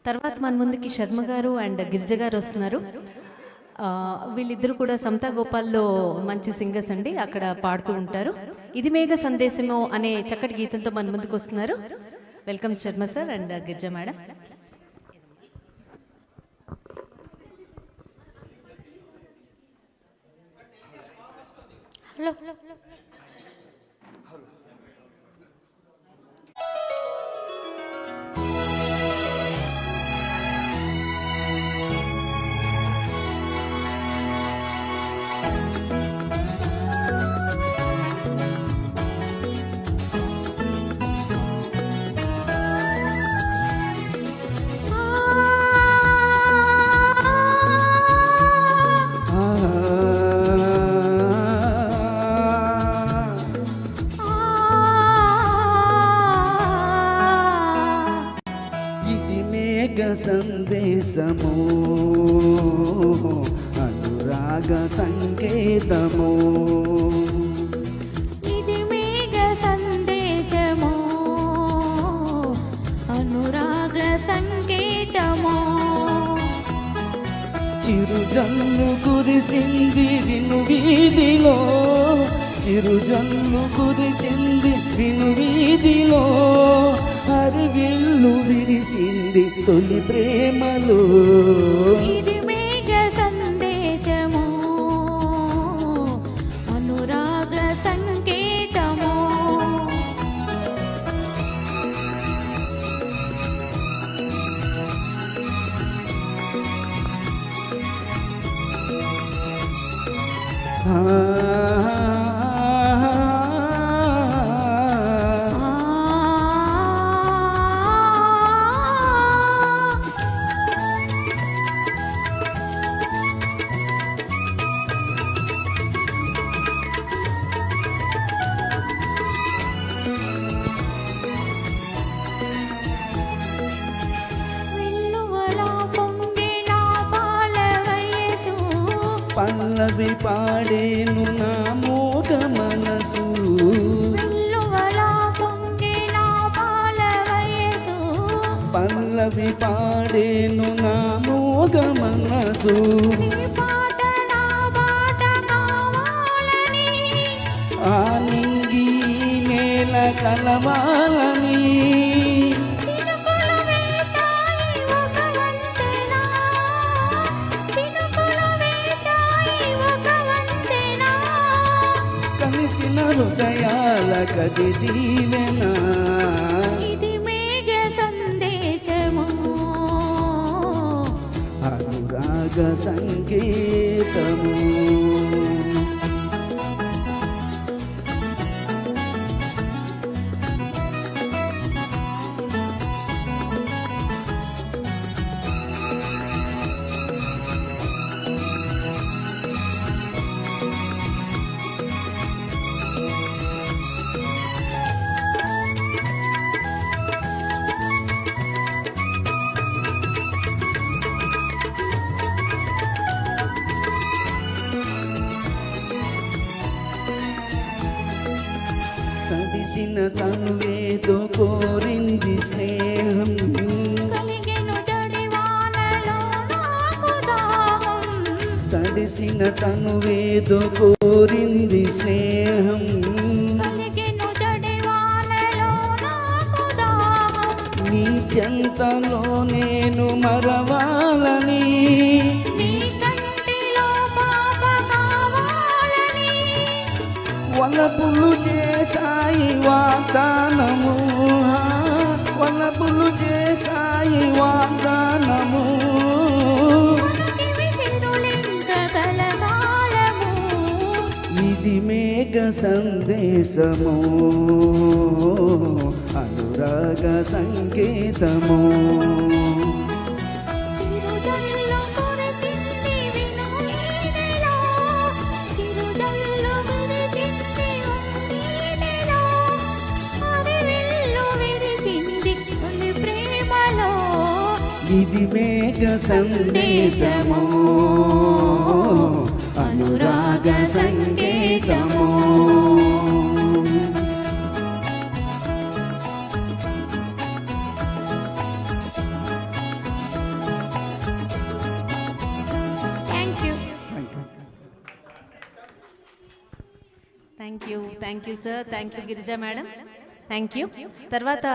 తర్వాత మన ముందుకి శర్మ గారు అండ్ గిరిజ గారు వస్తున్నారు. వీళ్ళిద్దరు కూడా సమతా గోపాల్లో మంచి సింగర్స్ అండి, అక్కడ పాడుతూ ఉంటారు. ఇది మేఘ సందేశము అనే చక్కటి గీతంతో మన ముందుకు వస్తున్నారు. Welcome Sharma sir and Girija madam. Hello సందేశము అనురాగ సంకేతము, ఇది మేఘ సందేశము అనురాగ సంకేతము. చిరుజల్లు కురిసింది విను వీధిలో, చిరుజల్లు కురిసింది విను వీధిలో, హరివిల్లు విరిసింది తొలి ప్రేమలో. ఇది మేఘ సందేశము అనురాగ సంకేతము. పల్లవి పాడేను నా మోగ మనసు, పల్లవి పాడేను నా మోగ మనసు. ఆ నింగి నేల కలవాలని, కలిసిన హృదయాల కది దీవెనా. ఇది మేఘ సందేశము అనురాగ సంకేతము. తడిసిన తనువేదో కోరింది స్నేహం, తడిసిన తనువేదో కోరింది స్నేహం. నీ చెంతలో నేను మరవాలని, వలపులు చేసాయి వాగ్దానము, వలపులు చేసాయి వాగ్దానము. ఇది మేఘ సందేశము అనురాగ సంకేతము. ఇది మేఘ సందేశము అనురాగ సంకేతము. Thank you sir, thank you Girija madam, thank you. తర్వాత